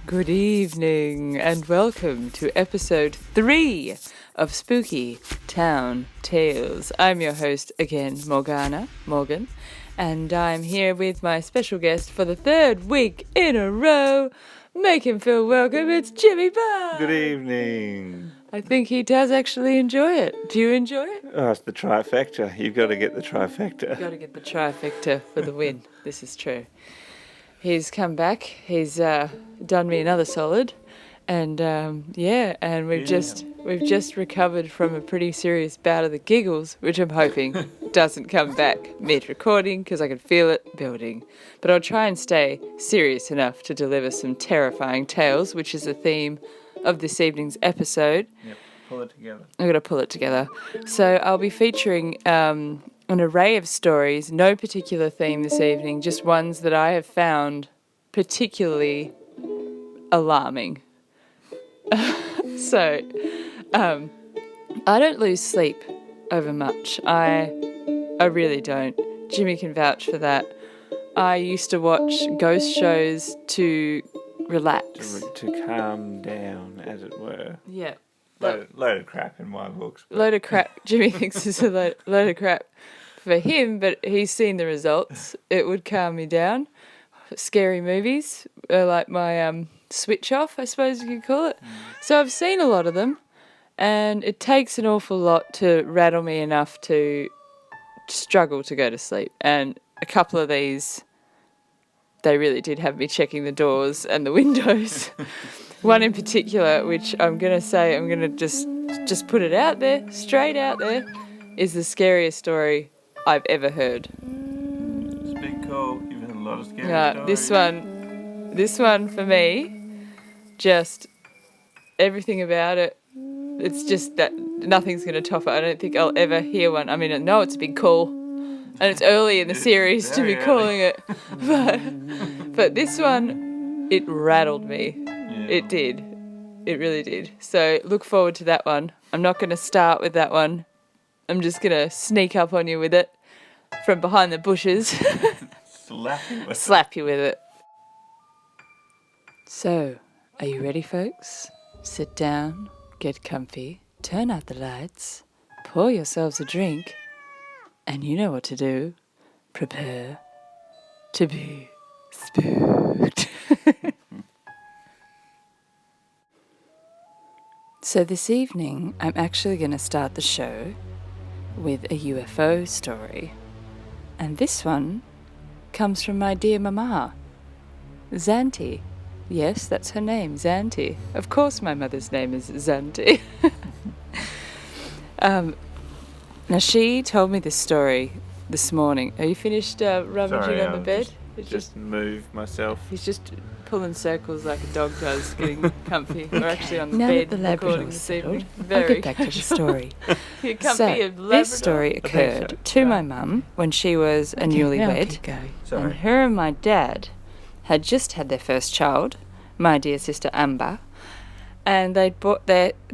Good evening and welcome to episode 3 of Spooky Town Tales. I'm your host again, Morgan, and I'm here with my special guest for the third week in a row. Make him feel welcome, it's Jimmy Barr. Good evening. I think he does actually enjoy it. Do you enjoy it? Oh, it's the trifecta. You've got to get the trifecta. You've got to get the trifecta for the win. This is true. He's come back. He's done me another solid, and we've just recovered from a pretty serious bout of the giggles, which I'm hoping doesn't come back mid-recording because I can feel it building. But I'll try and stay serious enough to deliver some terrifying tales, which is the theme of this evening's episode. Yep, pull it together. I've got to pull it together. So I'll be featuring an array of stories, no particular theme this evening, just ones that I have found particularly alarming. So, I don't lose sleep over much. I really don't. Jimmy can vouch for that. I used to watch ghost shows to relax. To calm down, as it were. Yeah. Load of crap in my books. Load of crap. Jimmy thinks it's a load of crap for him, but he's seen the results. It would calm me down. Scary movies are like my switch off, I suppose you could call it. So I've seen a lot of them, and it takes an awful lot to rattle me enough to struggle to go to sleep. And a couple of these, they really did have me checking the doors and the windows. One in particular, which I'm going to just put it out there, straight out there, is the scariest story I've ever heard. It's a big call. You've had a lot of scary stories. This one for me, just everything about it, it's just that nothing's going to top it. I don't think I'll ever hear one. I mean, I know it's a big call, and it's early in the series to be calling it, but this one, it rattled me. Yeah. It did. It really did. So look forward to that one. I'm not going to start with that one. I'm just going to sneak up on you with it from behind the bushes. Slap you with it. So, are you ready, folks? Sit down, get comfy, turn out the lights, pour yourselves a drink, and you know what to do. Prepare to be spooked. So this evening, I'm actually going to start the show with a UFO story. And this one comes from my dear mama, Zanti. Yes, that's her name, Zanti. Of course my mother's name is Zanti. Now she told me this story this morning. Are you finished rummaging on the bed? Just move myself. He's just pulling circles like a dog does, getting comfy. Okay. We're actually on the now bed that the recording this evening. I'll get back to the story. You're comfy So, and this story occurred to my mum when she was a newlywed, and her and my dad had just had their first child, my dear sister Amber, and they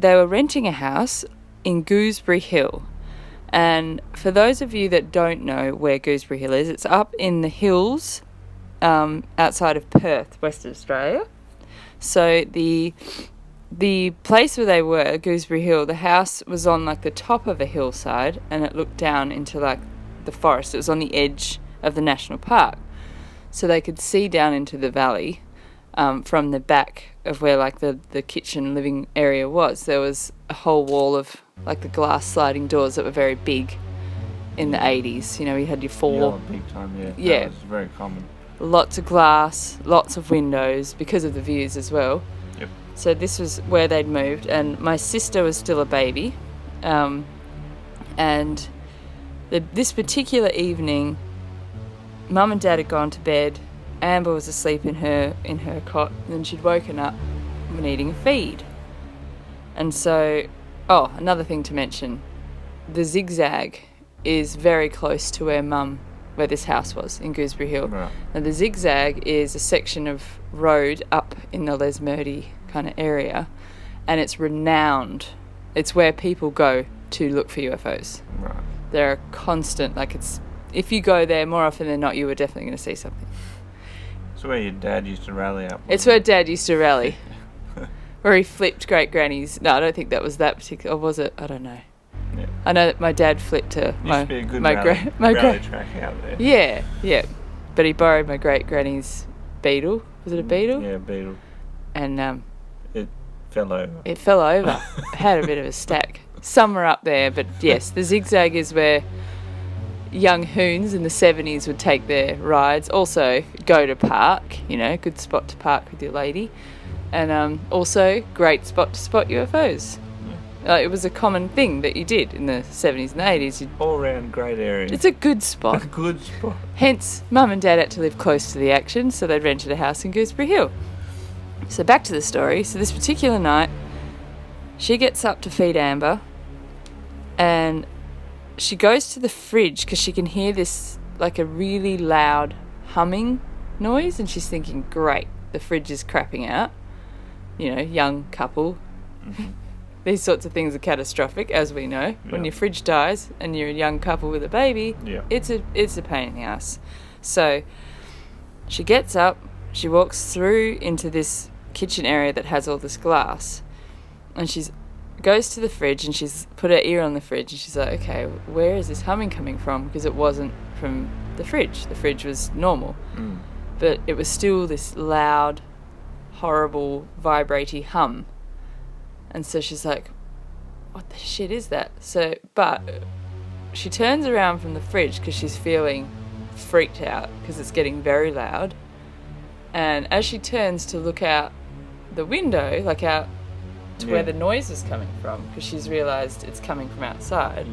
were renting a house in Gooseberry Hill. And for those of you that don't know where Gooseberry Hill is, it's up in the hills outside of Perth, Western Australia. So the place where they were, Gooseberry Hill, the house was on like the top of a hillside, and it looked down into like the forest. It was on the edge of the national park, so they could see down into the valley from the back of where like the kitchen living area was. There was a whole wall of like the glass sliding doors that were very big in the 80s. You know, you had your four. Yeah, big time, yeah. Yeah. That was very common. Lots of glass, lots of windows because of the views as well. Yep. So this was where they'd moved, and my sister was still a baby. And this particular evening, Mum and Dad had gone to bed. Amber was asleep in her cot, and then she'd woken up needing a feed. And so, another thing to mention, the zigzag is very close to where this house was in Gooseberry Hill. Right. And the zigzag is a section of road up in the Lesmurdy kind of area, and it's renowned. It's where people go to look for UFOs. Right. They're a constant, if you go there more often than not, you were definitely going to see something. It's where your dad used to rally up. It's where Dad used to rally. Where he flipped great grannies. No, I don't think that was that particular. Or was it? I don't know. Yeah. I know that my dad flipped to Used to be a good rally track out there. Yeah. But he borrowed my great granny's beetle. Was it a beetle? Yeah, beetle. And it fell over. It fell over. Had a bit of a stack. Some are up there, but yes, the zigzag is where young hoons in the 70s would take their rides. Also, go to park. Good spot to park with your lady. And also, great spot to spot UFOs. Yeah. It was a common thing that you did in the 70s and the 80s. All around great area. It's a good spot. A good spot. Hence, Mum and Dad had to live close to the action, so they'd rented a house in Gooseberry Hill. So back to the story. So this particular night, she gets up to feed Amber, and she goes to the fridge because she can hear this, a really loud humming noise, and she's thinking, great, the fridge is crapping out. Young couple. Mm-hmm. These sorts of things are catastrophic, as we know. Yeah. When your fridge dies and you're a young couple with a baby, it's a pain in the ass. So she gets up, she walks through into this kitchen area that has all this glass, and she goes to the fridge, and she's put her ear on the fridge, and she's like, okay, where is this humming coming from? Because it wasn't from the fridge. The fridge was normal. But it was still this loud, horrible, vibraty hum. And so she's like, what the shit is that? But she turns around from the fridge because she's feeling freaked out because it's getting very loud. And as she turns to look out the window, out to where the noise is coming from, because she's realised it's coming from outside,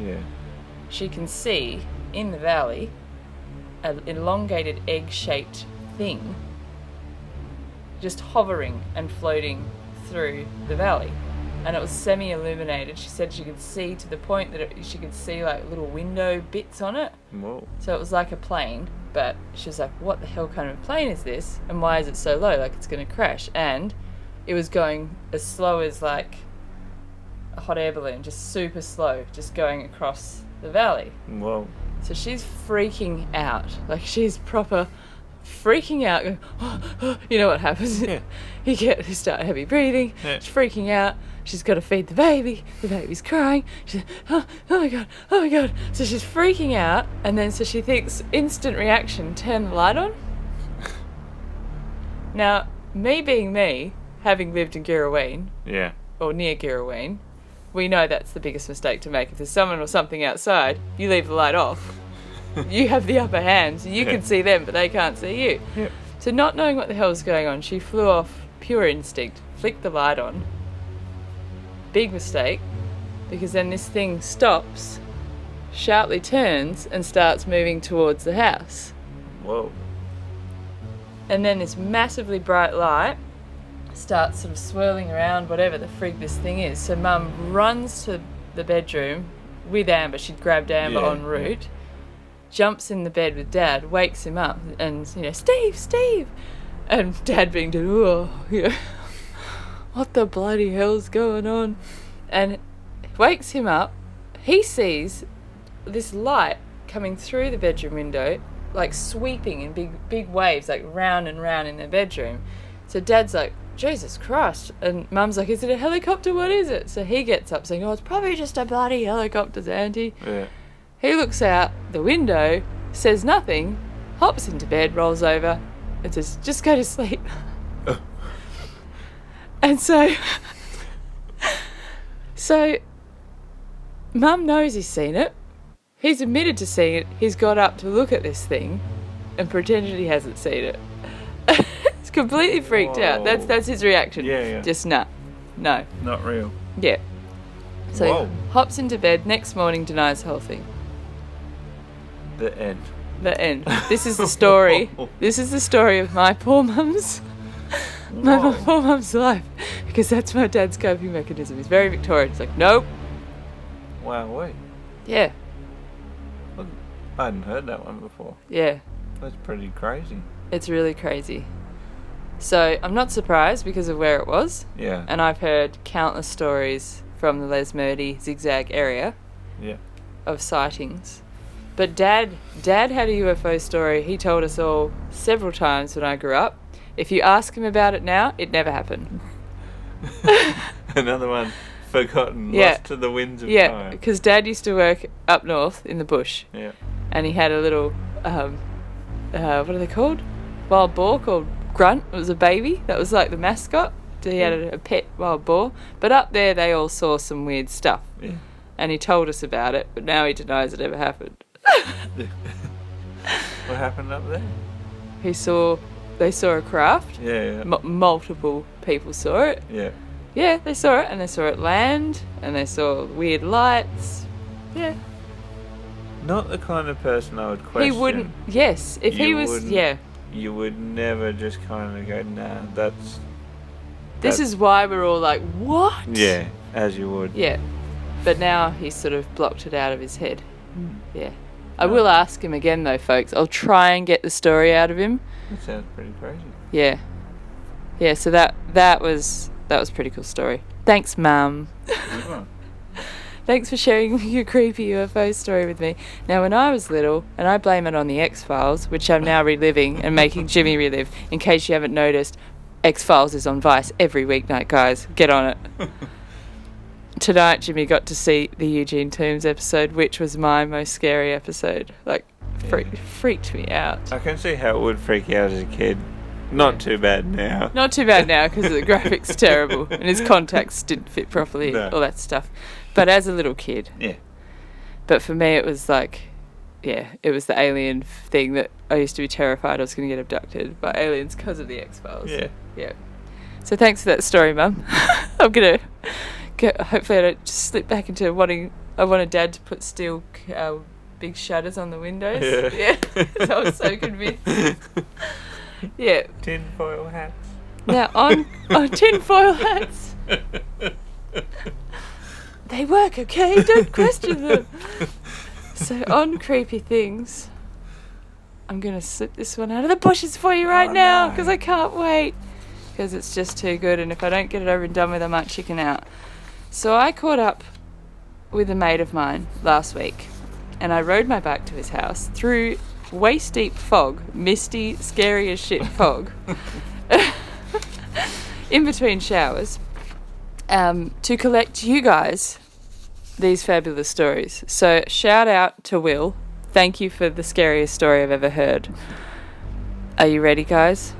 she can see in the valley an elongated egg-shaped thing just hovering and floating through the valley. And it was semi-illuminated. She said she could see to the point that she could see little window bits on it. Whoa. So it was like a plane, but she was like, what the hell kind of plane is this? And why is it so low? It's going to crash. And it was going as slow as a hot air balloon, just super slow, just going across the valley. Whoa. So she's freaking out. She's proper freaking out. Going, you know what happens? Yeah. You start heavy breathing. Yeah. She's freaking out. She's got to feed the baby. The baby's crying. She's oh my God. So she's freaking out, and then so she thinks, instant reaction, turn the light on. Now, me being me, having lived in Girraween, or near Girraween, we know that's the biggest mistake to make. If there's someone or something outside, you leave the light off. You have the upper hand, so you can see them, but they can't see you. Yep. So not knowing what the hell was going on, she flew off pure instinct, flicked the light on. Big mistake, because then this thing stops, sharply turns, and starts moving towards the house. Whoa. And then this massively bright light starts sort of swirling around whatever the frig this thing is. So Mum runs to the bedroom with Amber. She'd grabbed Amber en route. Jumps in the bed with Dad, wakes him up, and, Steve! And Dad being, what the bloody hell's going on? And wakes him up. He sees this light coming through the bedroom window, sweeping in big waves, round and round in the bedroom. So Dad's like, Jesus Christ. And Mum's like, is it a helicopter? What is it? So he gets up saying, it's probably just a bloody helicopter, Auntie. Yeah. He looks out the window, says nothing, hops into bed, rolls over, and says, just go to sleep. And so Mum knows he's seen it. He's admitted to seeing it. He's got up to look at this thing and pretended he hasn't seen it. He's Completely freaked out. That's his reaction. Yeah. Just no. Not real. Yeah. So Whoa. he hops into bed. Next morning, denies the whole thing. The end. The end. This is the story. This is the story of my poor mum's poor mum's life, because that's my dad's coping mechanism. He's very Victorian. He's like, nope. Wow, wait. Yeah. I hadn't heard that one before. Yeah. That's pretty crazy. It's really crazy. So I'm not surprised because of where it was. Yeah. And I've heard countless stories from the Les Murdy zigzag area. Yeah. Of sightings. But Dad had a UFO story he told us all several times when I grew up. If you ask him about it now, it never happened. Another one forgotten, lost to the winds of time. Yeah, because Dad used to work up north in the bush. Yeah. And he had a little, what are they called? Wild boar called Grunt. It was a baby. That was like the mascot. He had a pet wild boar. But up there, they all saw some weird stuff. Yeah. And he told us about it, but now he denies it ever happened. What happened up there? They saw a craft. Yeah. Multiple people saw it. Yeah. Yeah, they saw it, and they saw it land, and they saw weird lights. Yeah. Not the kind of person I would question. He wouldn't. Yes, if he was. Yeah. You would never just kind of go, nah, that's. This is why we're all like, what? Yeah, as you would. Yeah. But now he's sort of blocked it out of his head. Yeah. I will ask him again, though, folks. I'll try and get the story out of him. That sounds pretty crazy. Yeah. Yeah, so that was a pretty cool story. Thanks, Mum. Thanks for sharing your creepy UFO story with me. Now, when I was little, and I blame it on the X-Files, which I'm now reliving and making Jimmy relive, in case you haven't noticed, X-Files is on Vice every weeknight, guys. Get on it. Tonight, Jimmy got to see the Eugene Toombs episode, which was my most scary episode. Like, freaked me out. I can see how it would freak you out as a kid. Not too bad now. Not too bad now, because the graphics terrible, and his contacts didn't fit properly, all that stuff. But as a little kid. Yeah. But for me, it was like, it was the alien thing that I used to be terrified I was going to get abducted by aliens because of the X-Files. Yeah. Yeah. So thanks for that story, Mum. I'm going to... hopefully I don't just slip back into wanting... I wanted Dad to put steel big shutters on the windows. Yeah. I was so convinced. Yeah. Tinfoil hats. Now, on tinfoil hats. They work, okay? Don't question them. So, on creepy things, I'm going to slip this one out of the bushes for you right now, because I can't wait. Because it's just too good, and if I don't get it over and done with, I might chicken out. So I caught up with a mate of mine last week, and I rode my bike to his house through waist-deep fog, misty, scary as shit fog, in between showers, to collect you guys these fabulous stories. So shout out to Will. Thank you for the scariest story I've ever heard. Are you ready, guys?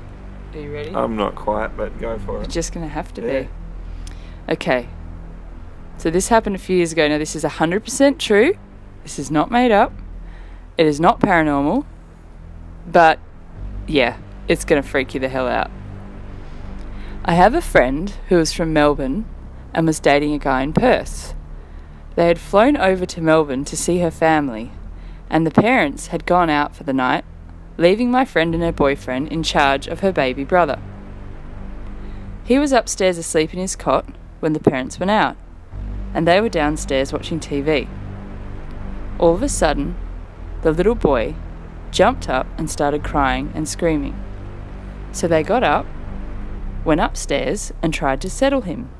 Are you ready? I'm not quite, but go for it. You're just going to have to be. Okay. So this happened a few years ago. Now, this is 100% true. This is not made up. It is not paranormal. But, yeah, it's going to freak you the hell out. I have a friend who was from Melbourne and was dating a guy in Perth. They had flown over to Melbourne to see her family, and the parents had gone out for the night, leaving my friend and her boyfriend in charge of her baby brother. He was upstairs asleep in his cot when the parents went out, and they were downstairs watching TV. All of a sudden, the little boy jumped up and started crying and screaming. So they got up, went upstairs and tried to settle him.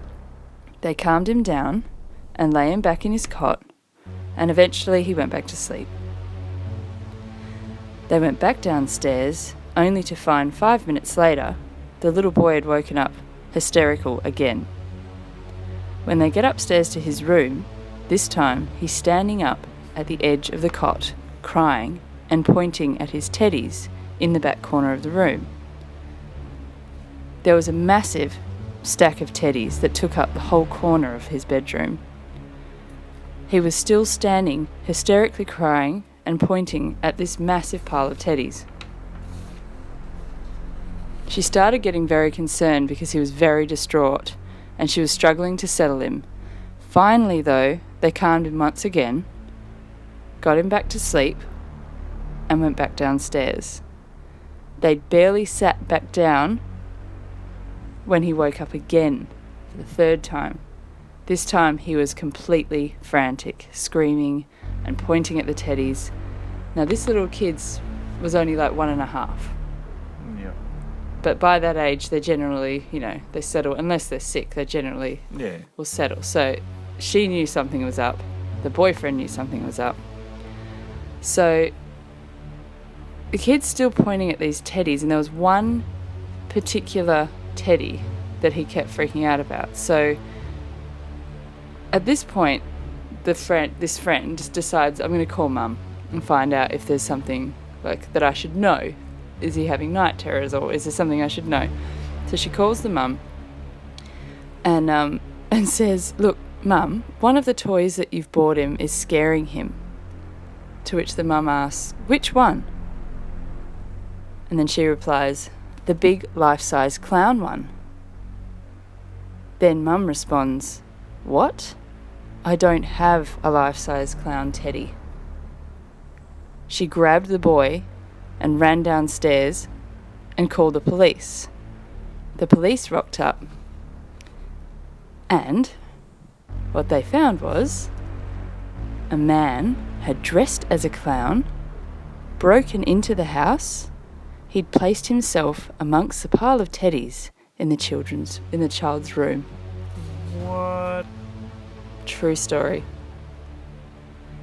They calmed him down and lay him back in his cot, and eventually he went back to sleep. They went back downstairs, only to find 5 minutes later, the little boy had woken up, hysterical again. When they get upstairs to his room, this time he's standing up at the edge of the cot, crying and pointing at his teddies in the back corner of the room. There was a massive stack of teddies that took up the whole corner of his bedroom. He was still standing, hysterically crying and pointing at this massive pile of teddies. She started getting very concerned because he was very distraught, and she was struggling to settle him. Finally, though, they calmed him once again, got him back to sleep, and went back downstairs. They'd barely sat back down when he woke up again for the third time. This time he was completely frantic, screaming and pointing at the teddies. Now this little kid was only like 1.5. Yeah. But by that age, they generally, they settle. Unless they're sick, they generally will settle. So she knew something was up. The boyfriend knew something was up. So the kid's still pointing at these teddies, and there was one particular teddy that he kept freaking out about. So at this point, this friend just decides, I'm going to call Mum and find out if there's something like that I should know. Is he having night terrors, or is there something I should know? So she calls the mum and says, look, Mum, one of the toys that you've bought him is scaring him. To which the mum asks, which one? And then she replies, the big life-size clown one. Then Mum responds, what? I don't have a life-size clown teddy. She grabbed the boy and ran downstairs and called the police. The police rocked up, and what they found was a man had dressed as a clown, broken into the house. He'd placed himself amongst a pile of teddies in the child's room. What? True story.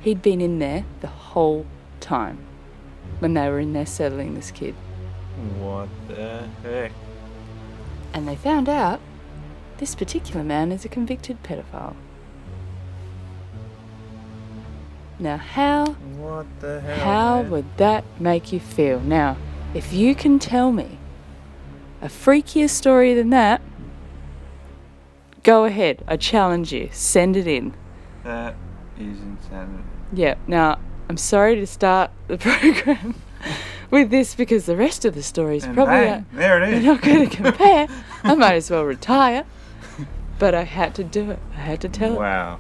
He'd been in there the whole time when they were in there settling this kid. What the heck? And they found out this particular man is a convicted pedophile. Now What the hell? how man? would that make you feel? Now, if you can tell me a freakier story than that, go ahead. I challenge you. Send it in. That is insanity. Yeah. Now, I'm sorry to start the program with this because the rest of the stories And probably bang, there it they're is. not going to compare. I might as well retire. But I had to do it. I had to tell it. Wow.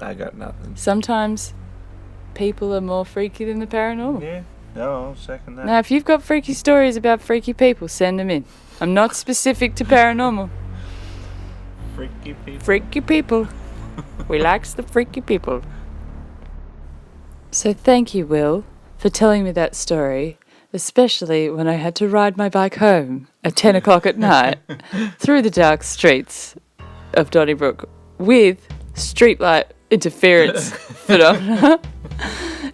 I got nothing. Sometimes people are more freaky than the paranormal. Yeah. No, I'll second that. Now, if you've got freaky stories about freaky people, send them in. I'm not specific to paranormal. Freaky people. Freaky people. We likes the freaky people. So thank you, Will, for telling me that story, especially when I had to ride my bike home at 10 o'clock at night through the dark streets of Donnybrook with streetlight interference phenomena,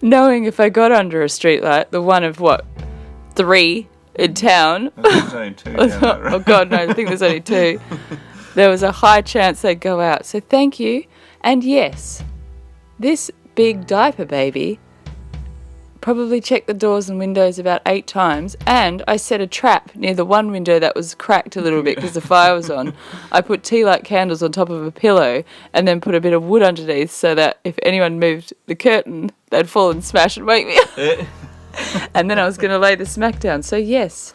knowing if I got under a streetlight, the one of 3 in town, There's only 2 down that road. oh God, no, I think there's only 2, there was a high chance they'd go out. So thank you. And yes, this big diaper baby probably checked the doors and windows about 8 times, and I set a trap near the one window that was cracked a little bit because the fire was on. I put tea light candles on top of a pillow and then put a bit of wood underneath so that if anyone moved the curtain, they'd fall and smash and wake me up. And then I was going to lay the smack down. So yes,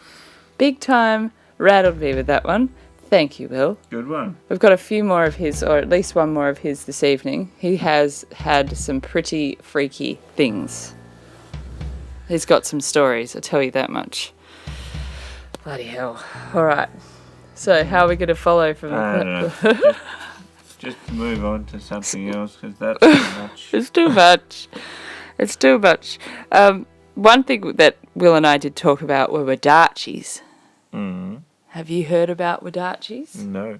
big time rattled me with that one. Thank you, Will. Good one. We've got a few more of his, or at least one more of his this evening. He has had some pretty freaky things. He's got some stories, I'll tell you that much. Bloody hell. All right. So how are we going to follow from I don't know. Just move on to something else because that's too much. It's too much. It's too much. One thing that Will and I did talk about were Wadachis. Mm. Have you heard about Wadachis? No.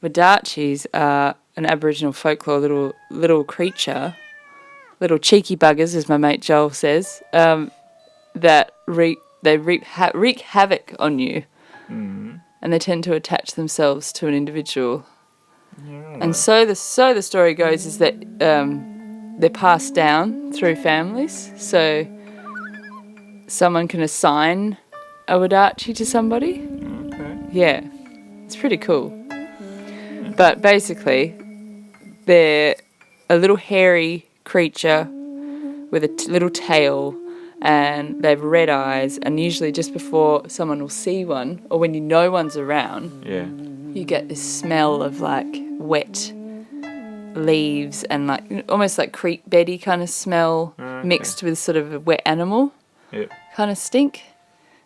Wadachis are an Aboriginal folklore little creature, little cheeky buggers, as my mate Joel says, that wreak havoc on you, and they tend to attach themselves to an individual. Yeah, And so the story goes is that they're passed down through families. So someone can assign a Wadachi to somebody. okay. Yeah, it's pretty cool. But basically, they're a little hairy creature with a little tail and they have red eyes, and usually just before someone will see one, or when you know one's around, you get this smell of like wet leaves and like almost like creek beddy kind of smell mixed with sort of a wet animal kind of stink.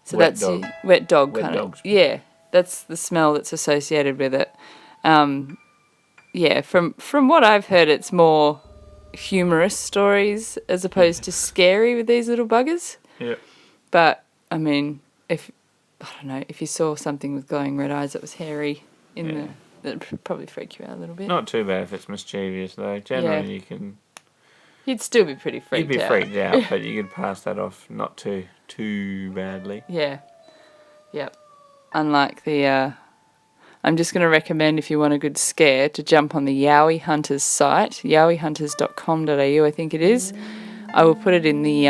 So wet that's dog. Wet dog wet kind of. Yeah, that's the smell that's associated with it. From what I've heard, it's more humorous stories as opposed to scary with these little buggers. Yeah. But I mean, if you saw something with glowing red eyes that was hairy that'd probably freak you out a little bit. Not too bad if it's mischievous though. Generally, you'd still be pretty freaked out. You'd be freaked out, but you could pass that off not too badly. Yeah. Yep. Unlike the. I'm just going to recommend, if you want a good scare, to jump on the Yowie Hunters site, yowiehunters.com.au, I think it is. I will put it in the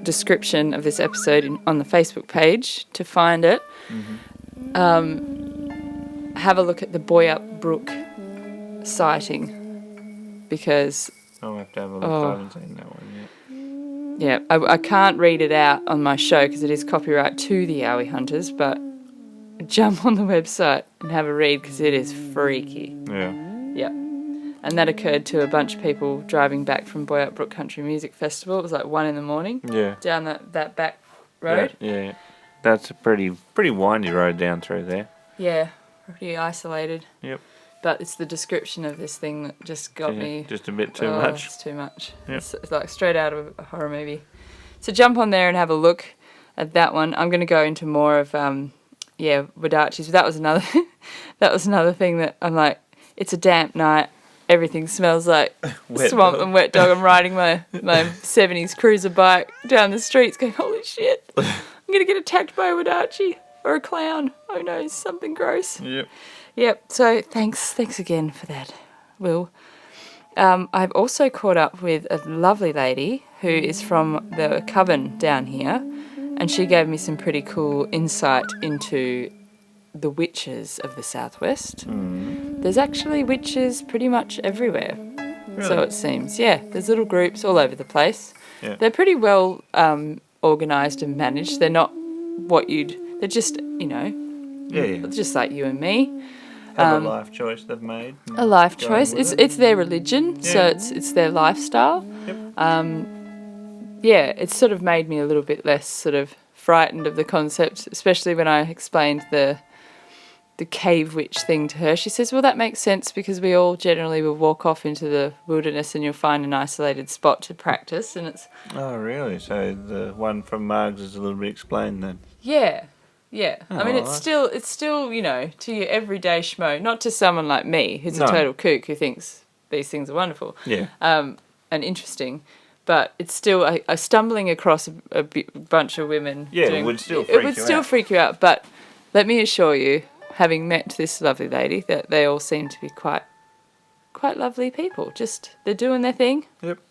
description of this episode on the Facebook page to find it. Mm-hmm. Have a look at the Boyup Brook sighting, because... I'll have to have a look. I haven't seen that one yet. Yeah, I can't read it out on my show because it is copyright to the Yowie Hunters, but... jump on the website and have a read because it is freaky. Yeah. Yep. And that occurred to a bunch of people driving back from Boyup Brook Country Music Festival. It was like 1 a.m. Yeah. Down that back road. Yeah. That's a pretty windy road down through there. Yeah. Pretty isolated. Yep. But it's the description of this thing that just got me... Just a bit too much. It's too much. Yep. It's like straight out of a horror movie. So jump on there and have a look at that one. I'm going to go into more of... Wadachis. That was another thing that I'm like, it's a damp night. Everything smells like swamp and wet dog. I'm riding my 70s cruiser bike down the streets going, holy shit, I'm going to get attacked by a Wadachi or a clown. Oh no, something gross. Yep. So thanks again for that, Will. I've also caught up with a lovely lady who is from the Coven down here, and she gave me some pretty cool insight into the witches of the Southwest. There's actually witches pretty much everywhere. Really? So it seems. Yeah, there's little groups all over the place. Yeah. They're pretty well organised and managed. They're not they're just, just like you and me. Have a life choice they've made. A life choice. It's their religion, so it's their lifestyle. Yep. It's sort of made me a little bit less sort of frightened of the concept, especially when I explained the cave witch thing to her. She says, well, that makes sense because we all generally will walk off into the wilderness and you'll find an isolated spot to practice. And it's... Oh, really? So the one from Margs is a little bit explained then? Yeah. Oh, I mean, it's still, to your everyday schmo, not to someone like me who's a total kook who thinks these things are wonderful and interesting. But it's still a stumbling across a bunch of women. Yeah, it would still freak you out. But let me assure you, having met this lovely lady, that they all seem to be quite lovely people. Just they're doing their thing,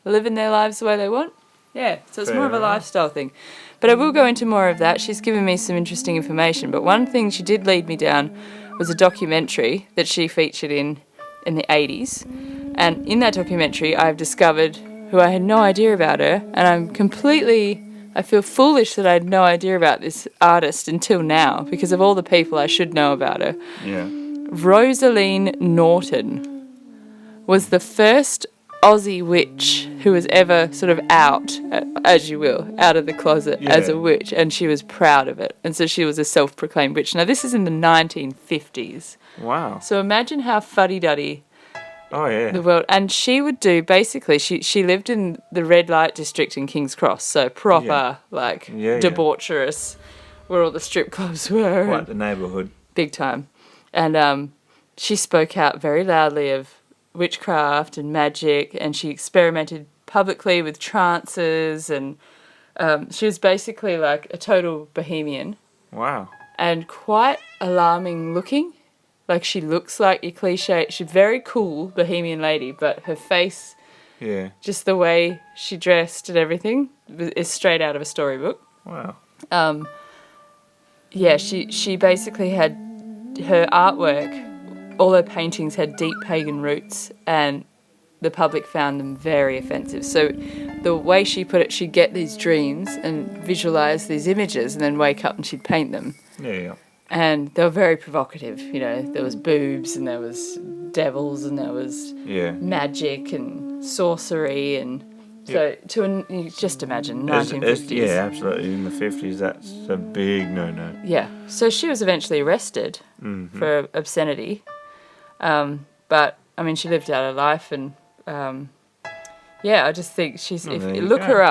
living their lives the way they want. Yeah, so it's more of a lifestyle thing. But I will go into more of that. She's given me some interesting information. But one thing she did lead me down was a documentary that she featured in the 80s. And in that documentary, I've discovered who I had no idea about her. And I feel foolish that I had no idea about this artist until now because of all the people I should know about her. Yeah. Rosaline Norton was the first Aussie witch who was ever sort of out, as you will, out of the closet as a witch, and she was proud of it. And so she was a self-proclaimed witch. Now, this is in the 1950s. Wow. So imagine how fuddy-duddy the world. And she would do, basically, she lived in the red light district in King's Cross, so proper, debaucherous, where all the strip clubs were. Quite the neighbourhood. Big time. And she spoke out very loudly of witchcraft and magic, and she experimented publicly with trances, and she was basically like a total bohemian. Wow. And quite alarming looking. Like, she looks like your cliche. She's a very cool bohemian lady, but her face, just the way she dressed and everything, is straight out of a storybook. Wow. She basically had her artwork, all her paintings had deep pagan roots, and the public found them very offensive. So the way she put it, she'd get these dreams and visualise these images and then wake up and she'd paint them. Yeah. And they were very provocative. You know, there was boobs and there was devils and there was magic and sorcery and... So you just imagine 1950s. Yeah, absolutely. In the 50s, that's a big no-no. Yeah. So she was eventually arrested for obscenity. But, I mean, she lived out her life and, I just think she's... Look her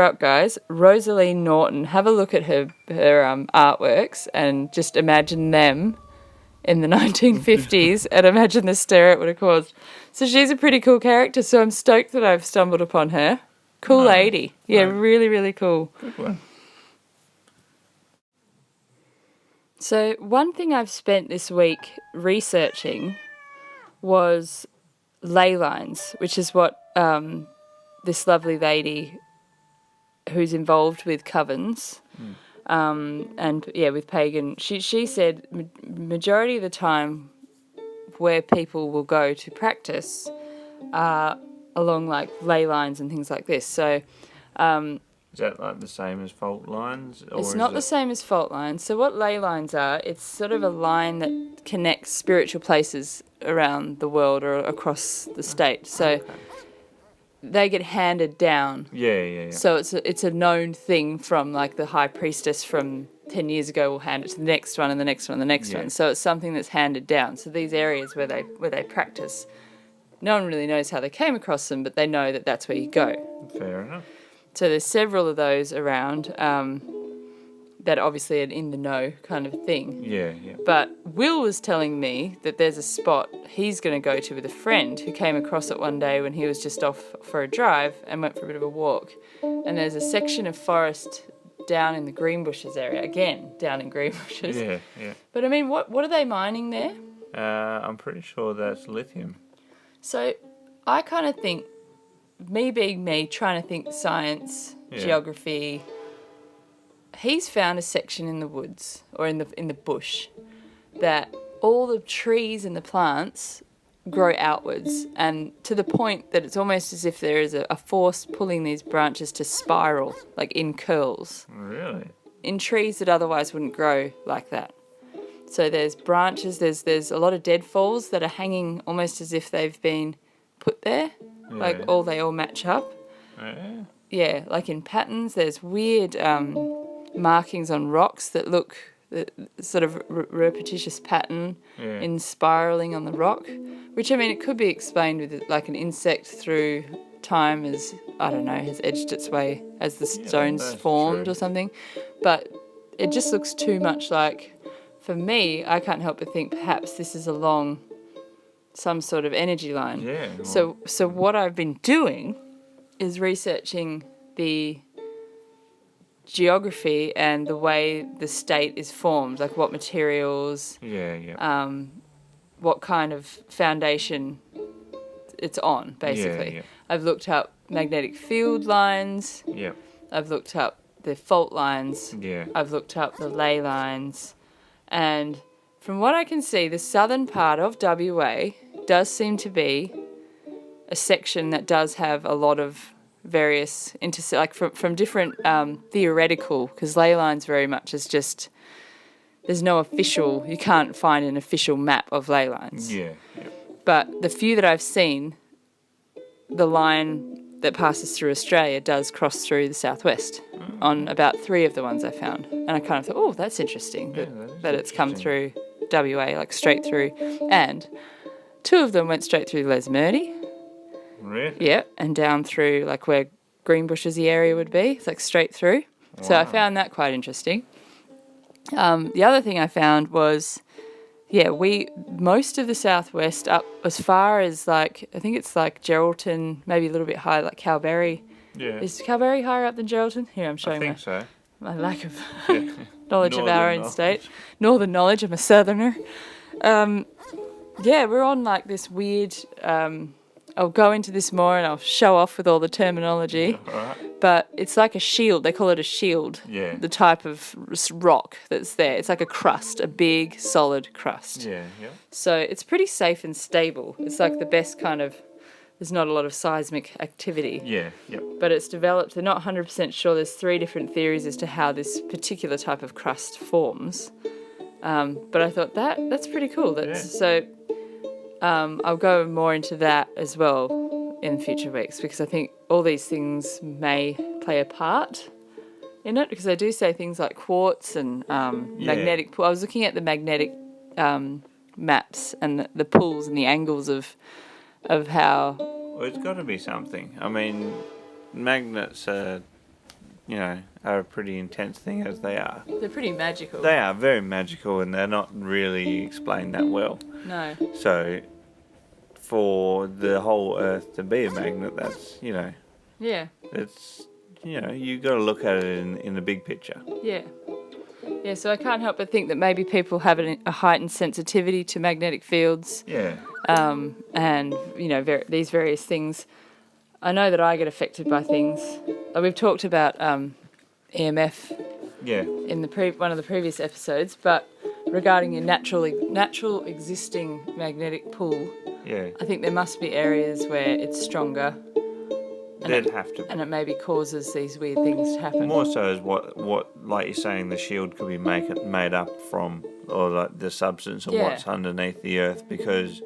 up, guys. Rosalie Norton. Have a look at her artworks and just imagine them in the 1950s and imagine the stir it would have caused. So she's a pretty cool character, so I'm stoked that I've stumbled upon her. Cool lady. Yeah, really, really cool. Good one. So one thing I've spent this week researching was ley lines, which is what this lovely lady who's involved with covens with pagan, she said majority of the time where people will go to practice along like ley lines and things like this. So is that like the same as fault lines? Or it's not the same as fault lines. So what ley lines are, it's sort of a line that connects spiritual places around the world or across the state. So they get handed down. Yeah. So it's a known thing from like the high priestess from 10 years ago will hand it to the next one and the next one and the next one. So it's something that's handed down. So these areas where they practice, no one really knows how they came across them, but they know that that's where you go. Fair enough. So there's several of those around that obviously are in the know kind of thing. Yeah. But Will was telling me that there's a spot he's going to go to with a friend who came across it one day when he was just off for a drive and went for a bit of a walk. And there's a section of forest down in the Greenbushes area. Again, down in Greenbushes. Yeah. But I mean, what are they mining there? I'm pretty sure that's lithium. So I kind of think, me being me, trying to think science, geography, he's found a section in the woods or in the bush that all the trees and the plants grow outwards, and to the point that it's almost as if there is a force pulling these branches to spiral, like in curls. Really? In trees that otherwise wouldn't grow like that. So there's branches, there's a lot of deadfalls that are hanging almost as if they've been put there, like they all match up. Yeah. Yeah, like in patterns. There's weird markings on rocks that look sort of repetitious pattern in spiraling on the rock, which, I mean, it could be explained with like an insect through time has edged its way as the stones formed or something. But it just looks too much like, for me, I can't help but think perhaps this is along some sort of energy line. Yeah. So what I've been doing is researching the geography and the way the state is formed, like what materials, what kind of foundation it's on, basically. Yeah. I've looked up magnetic field lines. Yeah. I've looked up the fault lines. Yeah. I've looked up the ley lines. And from what I can see, the southern part of WA does seem to be a section that does have a lot of various from different theoretical, because ley lines very much is just, there's no official, you can't find an official map of ley lines. Yeah. But the few that I've seen, the line that passes through Australia does cross through the southwest on about 3 of the ones I found. And I kind of thought, oh, that's interesting that it's come through WA, like straight through. And 2 of them went straight through Les Murdy. Really? Yeah, and down through like where Greenbushes the area would be. It's like straight through. Wow. So I found that quite interesting. The other thing I found was, most of the southwest up as far as like, I think it's like Geraldton, maybe a little bit higher, like Calberry. Yeah. Is Calberry higher up than Geraldton? Here, I'm showing my lack of knowledge of our own state. Northern knowledge, I'm a southerner. We're on like this weird... I'll go into this more and I'll show off with all the terminology. Right. But it's like a shield. They call it a shield. Yeah. The type of rock that's there. It's like a crust, a big, solid crust. Yeah. So it's pretty safe and stable. It's like the best kind of there's not a lot of seismic activity. Yeah, yep. But it's developed, they're not 100% sure, there's 3 different theories as to how this particular type of crust forms. But I thought that's pretty cool. So I'll go more into that as well in future weeks, because I think all these things may play a part in it, because they do say things like quartz and magnetic pull. I was looking at the magnetic maps and the pulls and the angles of how... Well, it's got to be something. I mean, magnets are, are a pretty intense thing as they are. They're pretty magical. They are very magical, and they're not really explained that well. No. So, for the whole Earth to be a magnet, that's, Yeah. it's, you've got to look at it in the big picture. Yeah. Yeah, so I can't help but think that maybe people have a heightened sensitivity to magnetic fields. Yeah. And, these various things. I know that I get affected by things. We've talked about EMF in one of the previous episodes, but regarding your natural existing magnetic pull, I think there must be areas where it's stronger. There'd have to be. And it maybe causes these weird things to happen. More so is what like you're saying, the shield could be made up from, or like the substance of what's underneath the Earth, because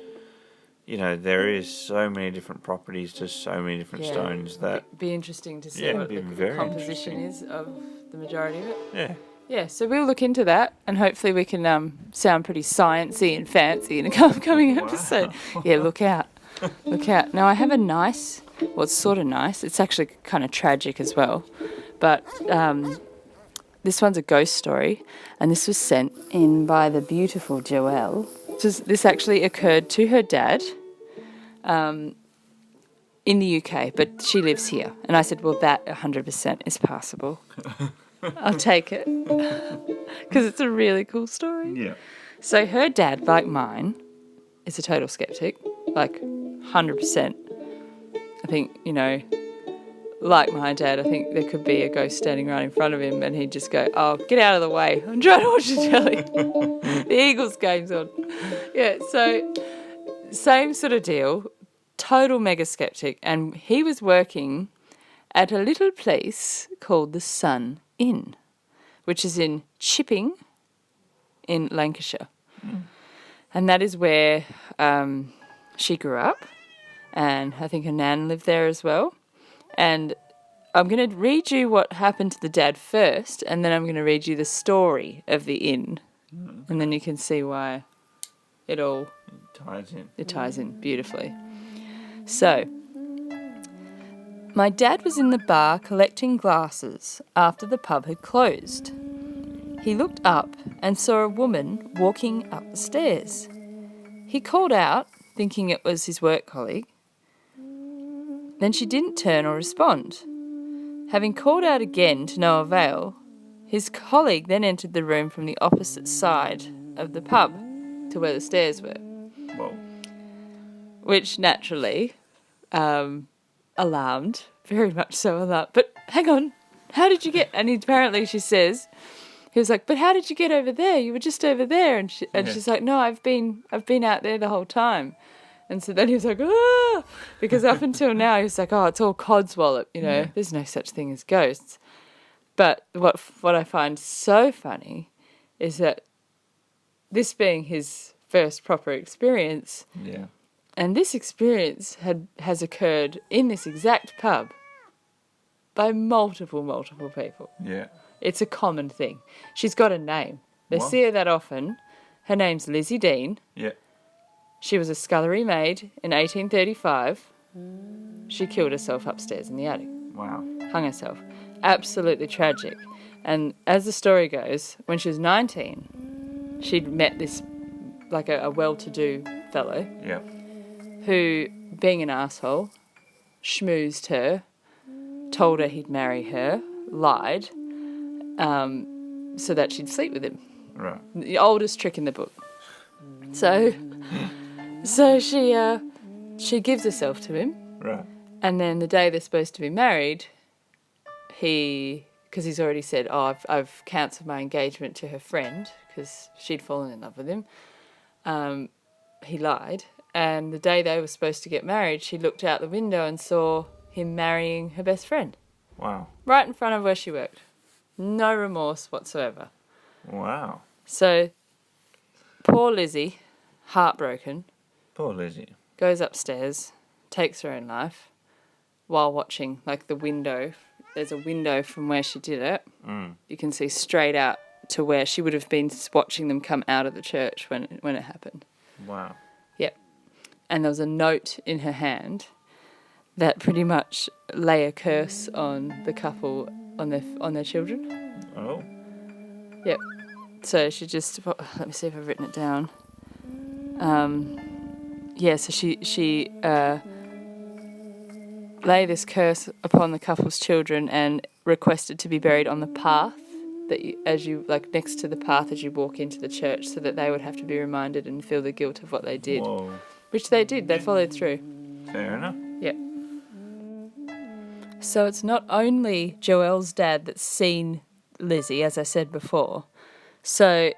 there is so many different properties to so many different stones that... It'd be interesting to see what the composition is of the majority of it. Yeah. Yeah, so we'll look into that, and hopefully we can sound pretty sciencey and fancy in a coming episode. Yeah, look out. Look out. Now, I have a nice... Well, it's sort of nice. It's actually kind of tragic as well. But this one's a ghost story, and this was sent in by the beautiful Joelle. This actually occurred to her dad in the UK, but she lives here. And I said, well, that 100% is possible. I'll take it. Because it's a really cool story. Yeah. So her dad, like mine, is a total skeptic, like 100%. I think, like my dad, I think there could be a ghost standing right in front of him and he'd just go, oh, get out of the way. I'm trying to watch the telly. The Eagles game's on. Yeah, so same sort of deal, total mega skeptic. And he was working at a little place called the Sun Inn, which is in Chipping in Lancashire. And that is where she grew up. And I think her nan lived there as well. And I'm going to read you what happened to the dad first, and then I'm going to read you the story of the inn. And then you can see why it all ties in. It ties in beautifully. So, my dad was in the bar collecting glasses after the pub had closed. He looked up and saw a woman walking up the stairs. He called out, thinking it was his work colleague. Then she didn't turn or respond. Having called out again to no avail, his colleague then entered the room from the opposite side of the pub to where the stairs were. Whoa. Which naturally alarmed, very much so alarmed. But hang on, how did you get... And apparently she says, he was like, but how did you get over there? You were just over there. And she's like, no, I've been out there the whole time. And so then he was like, ah, because up until now he was like, oh, it's all codswallop, there's no such thing as ghosts. But what I find so funny is that this being his first proper experience, and this experience has occurred in this exact pub by multiple people. Yeah. It's a common thing. She's got a name. They see her that often. Her name's Lizzie Dean. Yeah. She was a scullery maid in 1835. She killed herself upstairs in the attic. Wow. Hung herself. Absolutely tragic. And as the story goes, when she was 19, she'd met this, like a well-to-do fellow. Yeah. Who, being an asshole, schmoozed her, told her he'd marry her, lied, so that she'd sleep with him. Right. The oldest trick in the book. So she gives herself to him. Right. And then the day they're supposed to be married, because he's already said, oh, I've cancelled my engagement to her friend because she'd fallen in love with him. He lied, And the day they were supposed to get married, she looked out the window and saw him marrying her best friend. Wow. Right in front of where she worked. No remorse whatsoever. Wow. So, poor Lizzie, heartbroken, Poor Lizzie. goes upstairs, takes her own life, while watching, like, the window. There's a window from where she did it. You can see straight out to where she would have been watching them come out of the church when it happened. Wow. Yep. And there was a note in her hand that pretty much lay a curse on the couple, on their children. Oh. Yep. So she just, let me see if I've written it down. So she lay this curse upon the couple's children and requested to be buried on the path that next to the path as you walk into the church, so that they would have to be reminded and feel the guilt of what they did. Whoa. Which they did. They followed through. Fair enough. Yep. So it's not only Joelle's dad that's seen Lizzie, as I said before. So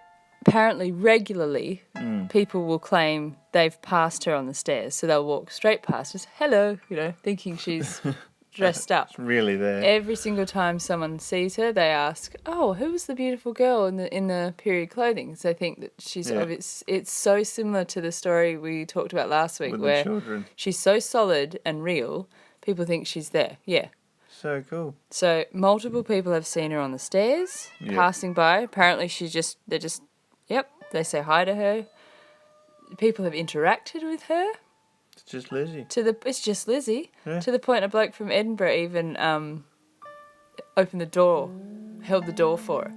apparently regularly people will claim they've passed her on the stairs. So they'll walk straight past us, hello, thinking she's dressed up. It's really there. Every single time someone sees her, they ask, oh, who was the beautiful girl in the period clothing? So they think that she's, it's so similar to the story we talked about last week, With where the children. She's so solid and real, people think she's there. Yeah. So cool. So multiple people have seen her on the stairs, passing by. Apparently they say hi to her. People have interacted with her. It's just Lizzie. It's just Lizzie. Yeah. To the point a bloke from Edinburgh even opened the door, held the door for her.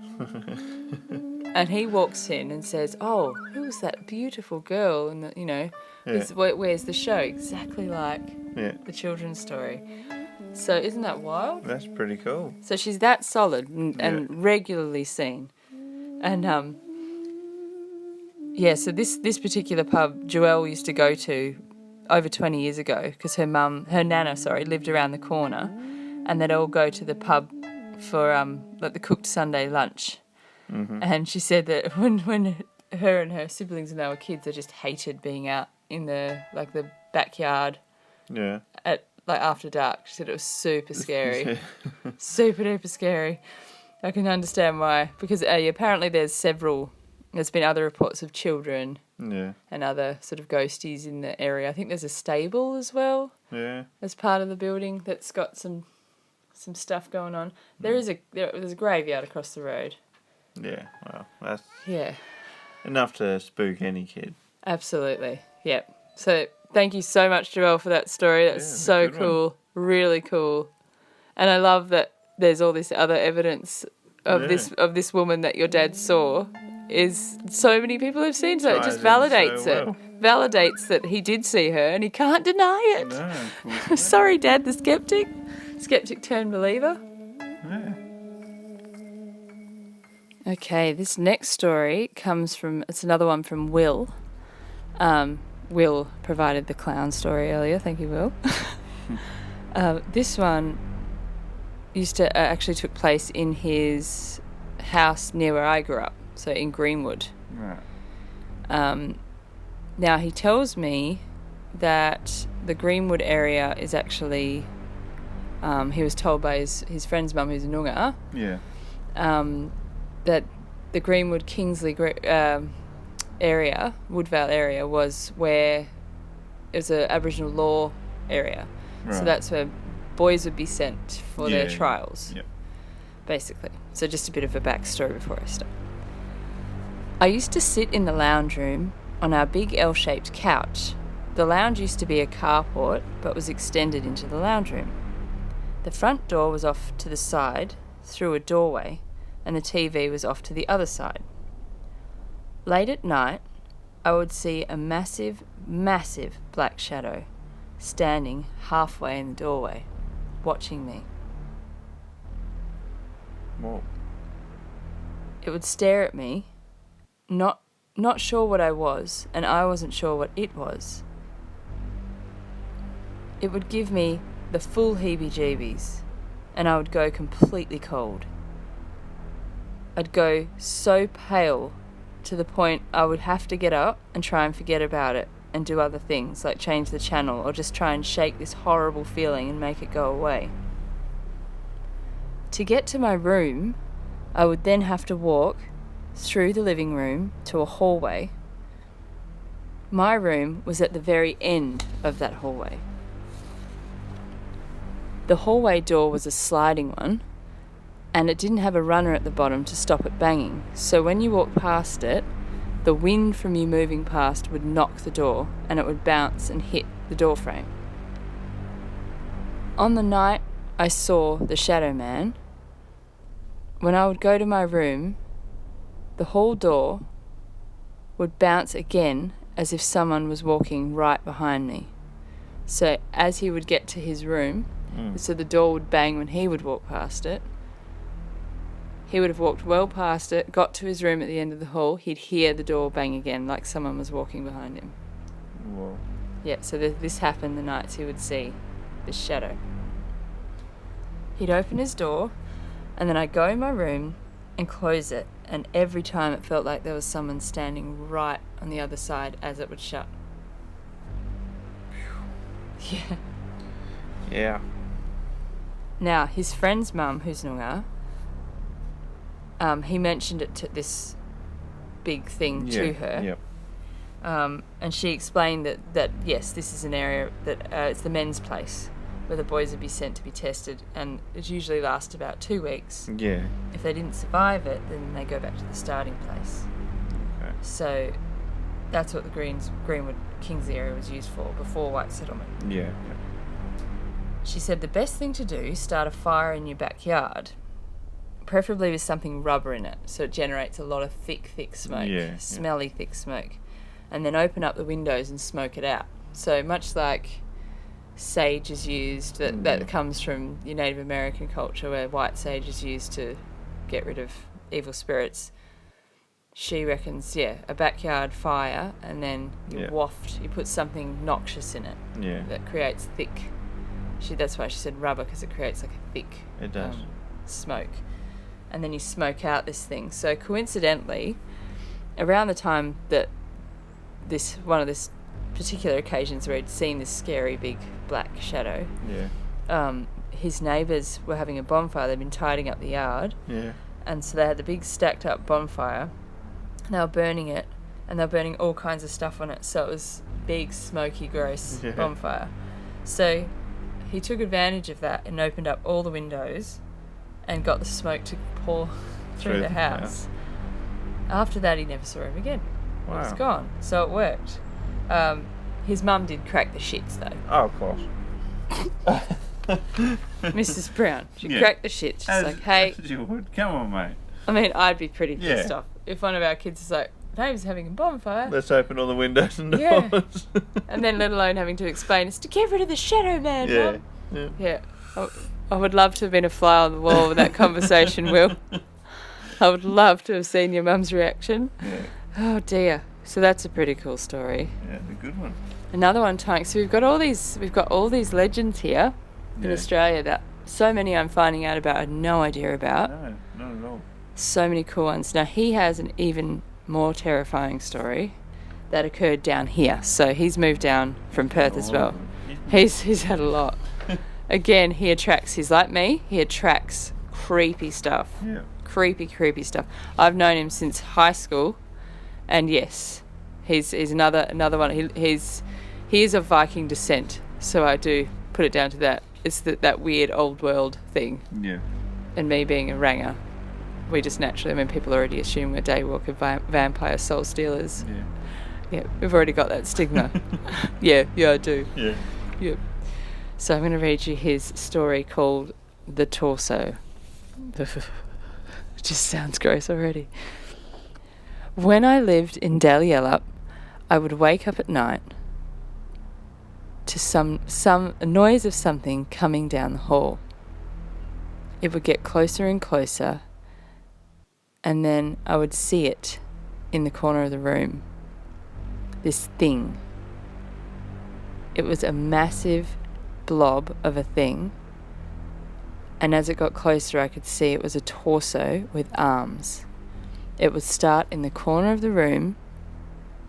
And he walks in and says, oh, who was that beautiful girl? And, where's the show? Exactly like the children's story. So isn't that wild? That's pretty cool. So she's that solid and regularly seen. And, so this particular pub Joelle used to go to over 20 years ago, because her nana, lived around the corner, and they'd all go to the pub for the cooked Sunday lunch. Mm-hmm. And she said that when her and her siblings, when they were kids, they just hated being out in the backyard. Yeah. At after dark. She said it was super scary. Super duper scary. I can understand why, because apparently there's been other reports of children and other sort of ghosties in the area. I think there's a stable as well as part of the building that's got some stuff going on. There's a graveyard across the road. Yeah, well, that's enough to spook any kid. Absolutely, yep. So thank you so much, Joelle, for that story. That's so cool, really cool. And I love that there's all this other evidence of this woman that your dad saw. Is so many people have seen, so it just validates it. Validates that he did see her and he can't deny it. No, sorry, Dad, the skeptic. Skeptic turned believer. Yeah. Okay, this next story it's another one from Will. Will provided the clown story earlier. Thank you, Will. This one actually took place in his house near where I grew up. So in Greenwood. Right. Now he tells me that the Greenwood area is actually, he was told by his friend's mum, who's a Noongar, that the Greenwood Kingsley area, Woodvale area, was where it was an Aboriginal law area. Right. So that's where boys would be sent for their trials, basically. So just a bit of a backstory before I start. I used to sit in the lounge room on our big L-shaped couch. The lounge used to be a carport, but was extended into the lounge room. The front door was off to the side, through a doorway, and the TV was off to the other side. Late at night, I would see a massive, massive black shadow standing halfway in the doorway, watching me. Whoa. It would stare at me, not sure what I was, and I wasn't sure what it was. It would give me the full heebie-jeebies, and I would go completely cold. I'd go so pale to the point I would have to get up and try and forget about it and do other things, like change the channel or just try and shake this horrible feeling and make it go away. To get to my room, I would then have to walk through the living room to a hallway. My room was at the very end of that hallway. The hallway door was a sliding one, and it didn't have a runner at the bottom to stop it banging. So when you walked past it, the wind from you moving past would knock the door, and it would bounce and hit the door frame. On the night I saw the shadow man, when I would go to my room, the hall door would bounce again as if someone was walking right behind me. So as he would get to his room, so the door would bang when he would walk past it. He would have walked well past it, got to his room at the end of the hall, he'd hear the door bang again like someone was walking behind him. Whoa. Yeah, so this happened the nights he would see this shadow. He'd open his door, and then I'd go in my room and close it, and every time it felt like there was someone standing right on the other side as it would shut. Yeah. Yeah. Now, his friend's mum, who's Noongar, he mentioned it to this big thing to her. Yep. And she explained that yes, this is an area that it's the men's place where the boys would be sent to be tested, and it usually lasts about 2 weeks. Yeah. If they didn't survive it, then they go back to the starting place. Okay. So that's what the Greenwood Kingsley area was used for before white settlement. Yeah. She said the best thing to do is start a fire in your backyard, preferably with something rubber in it, so it generates a lot of thick smoke, smelly thick smoke, and then open up the windows and smoke it out. So much like sage is used, that comes from your Native American culture where white sage is used to get rid of evil spirits. She reckons, a backyard fire, and then you put something noxious in it that creates thick. That's why she said rubber, because it creates like a thick smoke. And then you smoke out this thing. So coincidentally, around the time that one of this particular occasions where he'd seen this scary big black shadow, his neighbours were having a bonfire. They'd been tidying up the yard, and so they had the big stacked up bonfire. And they were burning it, and they were burning all kinds of stuff on it. So it was big, smoky, gross bonfire. So he took advantage of that and opened up all the windows and got the smoke to pour through the house. After that, he never saw him again. Wow. He was gone. So it worked. His mum did crack the shits, though. Oh, of course. Mrs. Brown. She cracked the shit. She's like, hey. As you would. Come on, mate. I mean, I'd be pretty pissed off if one of our kids is like, Dave's having a bonfire. Let's open all the windows and doors. And then let alone having to explain, it's to get rid of the shadow man, Mum. Yeah. I would love to have been a fly on the wall with that conversation, Will. I would love to have seen your mum's reaction. Yeah. Oh, dear. So that's a pretty cool story. Yeah, a good one. Another one, Tyke. So we've got all these legends here in Australia that so many I'm finding out about I had no idea about. No, not at all. So many cool ones. Now, he has an even more terrifying story that occurred down here. So he's moved down from Perth as well. He's had a lot. Again, he's like me. He attracts creepy stuff. Yeah. Creepy stuff. I've known him since high school, and yes, he's another one. He is of Viking descent, so I do put it down to that. It's that weird old world thing. Yeah. And me being a ranger, we just naturally, people already assume we're daywalker, vampire, soul stealers. Yeah. Yeah, we've already got that stigma. yeah, I do. Yeah. Yep. So I'm going to read you his story called The Torso. It just sounds gross already. When I lived in Dalyellup, I would wake up at night to some noise of something coming down the hall. It would get closer and closer, and then I would see it in the corner of the room. This thing. It was a massive blob of a thing, and as it got closer I could see it was a torso with arms. It would start in the corner of the room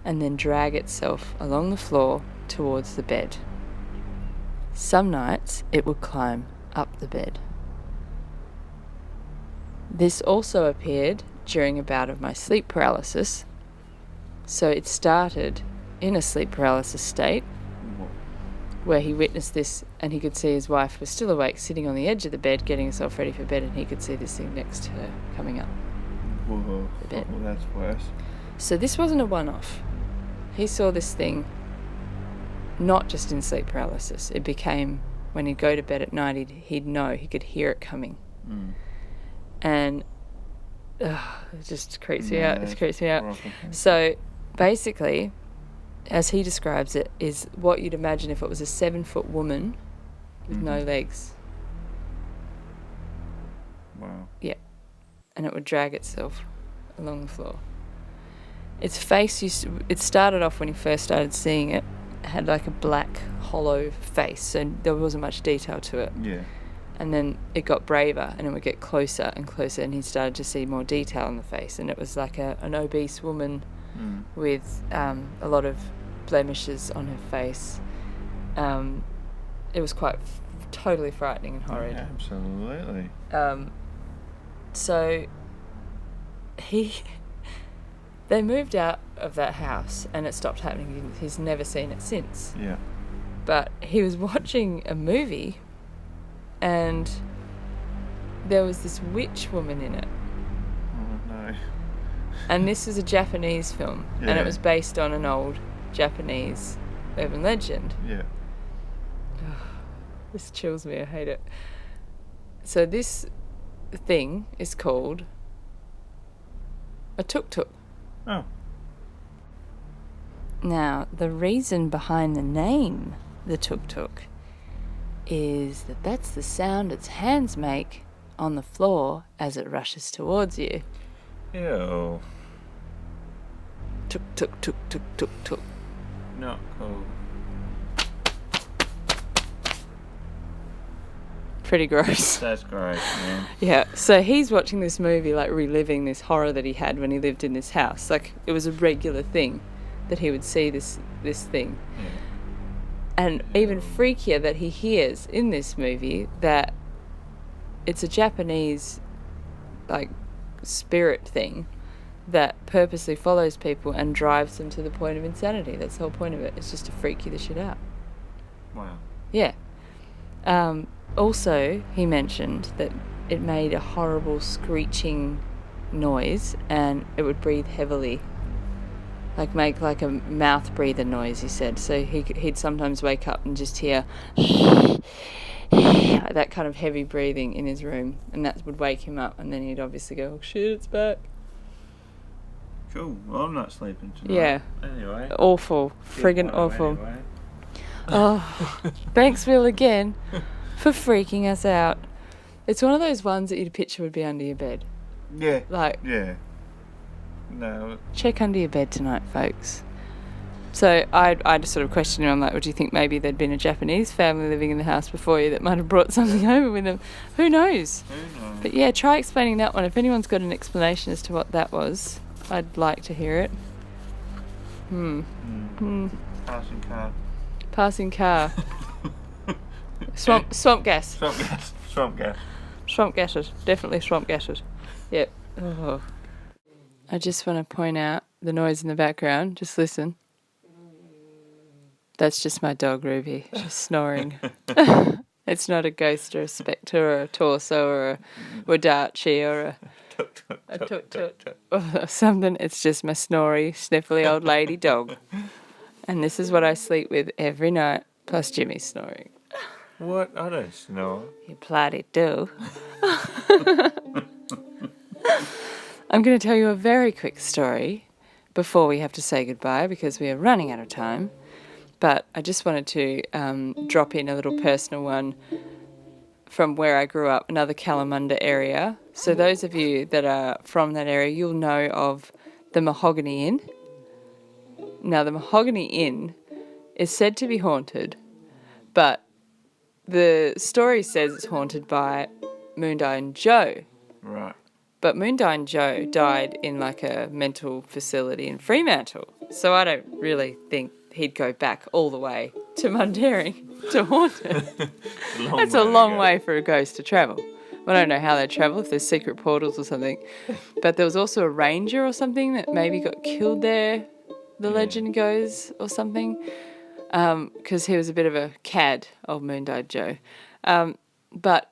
and then drag itself along the floor towards the bed. Some nights it would climb up the bed. This also appeared during a bout of my sleep paralysis. So it started in a sleep paralysis state where he witnessed this and he could see his wife was still awake sitting on the edge of the bed getting herself ready for bed, and he could see this thing next to her coming up the bed. Well, that's worse. So this wasn't a one-off. He saw this thing not just in sleep paralysis. It became, when he'd go to bed at night, he'd know, he could hear it coming. And it just creeps me out. It creeps me out. So basically, as he describes it, is what you'd imagine if it was a 7-foot woman with no legs. Wow. Yeah. And it would drag itself along the floor. Its face, it started off when he first started seeing it, had like a black, hollow face, so there wasn't much detail to it. Yeah. And then it got braver, and it would get closer and closer, and he started to see more detail in the face, and it was like an obese woman with a lot of blemishes on her face. It was quite totally frightening and horrid. Yeah, absolutely. So they moved out of that house, and it stopped happening. He's never seen it since. Yeah. But he was watching a movie, and there was this witch woman in it. Oh, no. And this is a Japanese film, and it was based on an old Japanese urban legend. Yeah. This chills me, I hate it. So this thing is called a tuk-tuk. Oh. Now, the reason behind the name, the tuk-tuk, is that that's the sound its hands make on the floor as it rushes towards you. Ew. Tuk, tuk, tuk, tuk, tuk, tuk. Not cool. Pretty gross. That's gross, man. Yeah, so he's watching this movie, like reliving this horror that he had when he lived in this house. Like, it was a regular thing that he would see this thing. Yeah. And even freakier that he hears in this movie that it's a Japanese, like, spirit thing that purposely follows people and drives them to the point of insanity. That's the whole point of it. It's just to freak you the shit out. Wow. Yeah. Also, he mentioned that it made a horrible screeching noise, and it would breathe heavily. Like, make like a mouth breather noise, he said. So he'd sometimes wake up and just hear that kind of heavy breathing in his room, and that would wake him up, and then he'd obviously go, oh shit, it's back. Cool. Well, I'm not sleeping tonight. Yeah. Anyway. Awful. Friggin' awful. Anyway. Oh, thanks, Will, again, for freaking us out. It's one of those ones that you'd picture would be under your bed. Yeah. Like, yeah. No. Check under your bed tonight, folks. So I just sort of questioned him on that. Would you think maybe there'd been a Japanese family living in the house before you that might have brought something over with them? Who knows? Who knows? But yeah, try explaining that one. If anyone's got an explanation as to what that was, I'd like to hear it. Passing car. Passing car. Swamp gas. Swamp gas. Swamp gas. Swamp gases. Definitely swamp gases. Yep. Oh. I just want to point out the noise in the background. Just listen. That's just my dog, Ruby. She's snoring. It's not a ghost or a spectre or a torso or a Wadachi or a tut-tut or something. It's just my snory, sniffly old lady dog. And this is what I sleep with every night, plus Jimmy's snoring. What? I don't snore. You bloody do. I'm going to tell you a very quick story before we have to say goodbye because we are running out of time. But I just wanted to drop in a little personal one from where I grew up, another Kalamunda area. So those of you that are from that area, you'll know of the Mahogany Inn. Now, the Mahogany Inn is said to be haunted, but the story says it's haunted by Moondyne Joe. Right. But Moondyne Joe died in like a mental facility in Fremantle. So I don't really think he'd go back all the way to Mundaring to haunt it. That's a long way for a ghost to travel. I don't know how they travel, if there's secret portals or something. But there was also a ranger or something that maybe got killed there, the legend goes, or something. Because he was a bit of a cad, old Moon-Dyed Joe. But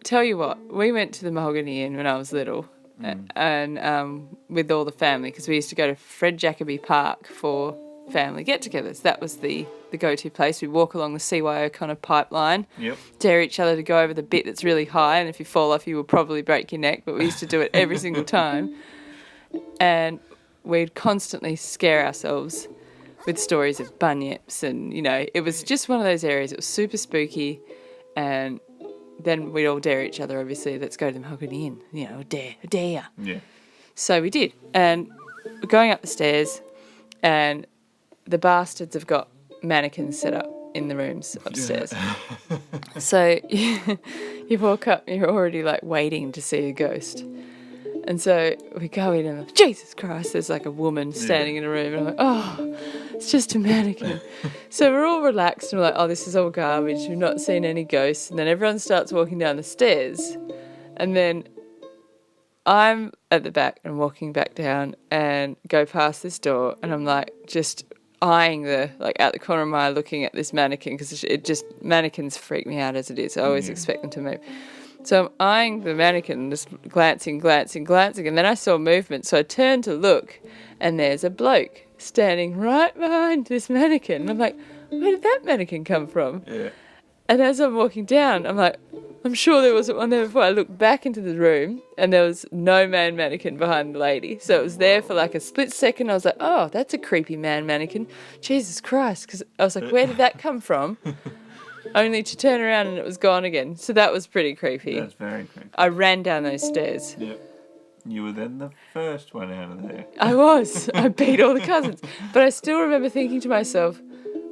tell you what, we went to the Mahogany Inn when I was little and with all the family, because we used to go to Fred Jacoby Park for family get-togethers. That was the go-to place. We'd walk along the CYO kind of pipeline, dare each other to go over the bit that's really high, and if you fall off you will probably break your neck, but we used to do it every single time. And we'd constantly scare ourselves with stories of bunyips, and, you know, it was just one of those areas. It was super spooky, and then we'd all dare each other, obviously, let's go to the Mahogany Inn, you know, dare. Yeah. So we did, and we're going up the stairs, and the bastards have got mannequins set up in the rooms upstairs. So you walk up, you're already, like, waiting to see a ghost. And so we go in and I'm like, Jesus Christ, there's like a woman standing in a room. And I'm like, oh, it's just a mannequin. So we're all relaxed and we're like, oh, this is all garbage. We've not seen any ghosts. And then everyone starts walking down the stairs. And then I'm at the back and walking back down and go past this door. And I'm like, just eyeing out the corner of my eye, looking at this mannequin, because mannequins freak me out as it is. I always expect them to move. So I'm eyeing the mannequin, just glancing, and then I saw movement, so I turned to look, and there's a bloke standing right behind this mannequin. And I'm like, where did that mannequin come from? Yeah. And as I'm walking down, I'm like, I'm sure there wasn't one there before. I looked back into the room, and there was no man mannequin behind the lady. So it was there for like a split second. I was like, oh, that's a creepy man mannequin. Jesus Christ. Because I was like, where did that come from? Only to turn around and it was gone again. So that was pretty creepy. That's very creepy. I ran down those stairs. Yep. You were then the first one out of there. I was. I beat all the cousins. But I still remember thinking to myself,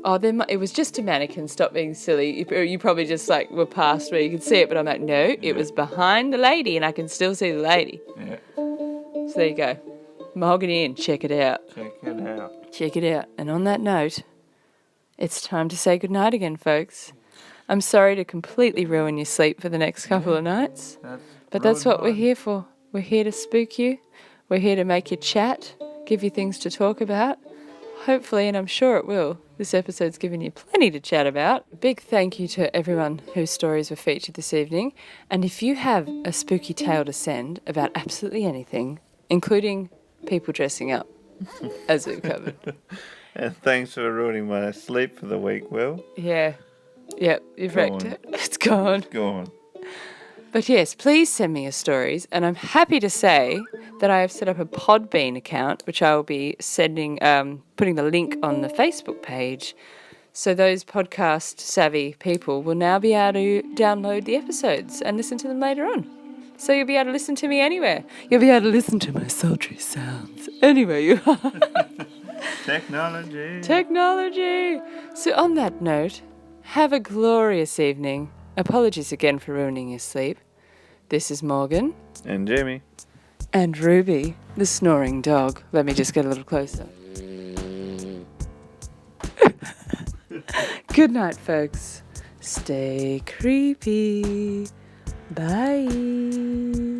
oh, it was just a mannequin. Stop being silly. You probably just like were past where you could see it. But I'm like, no, it was behind the lady and I can still see the lady. Yeah. So there you go. Mahogany Inn. Check it out. Check it out. And on that note, it's time to say goodnight again, folks. I'm sorry to completely ruin your sleep for the next couple of nights, but that's what we're here for. We're here to spook you. We're here to make you chat, give you things to talk about. Hopefully, and I'm sure it will, this episode's given you plenty to chat about. A big thank you to everyone whose stories were featured this evening. And if you have a spooky tale to send about absolutely anything, including people dressing up, as we've covered. And thanks for ruining my sleep for the week, Will. Yeah. Yep, you've wrecked it. It's gone. It's gone. But yes, please send me your stories. And I'm happy to say that I have set up a Podbean account, which I will be sending, putting the link on the Facebook page. So those podcast savvy people will now be able to download the episodes and listen to them later on. So you'll be able to listen to me anywhere. You'll be able to listen to my sultry sounds anywhere you are. Technology. So on that note, have a glorious evening. Apologies again for ruining your sleep. This is Morgan. And Jamie. And Ruby, the snoring dog. Let me just get a little closer. Good night, folks. Stay creepy. Bye.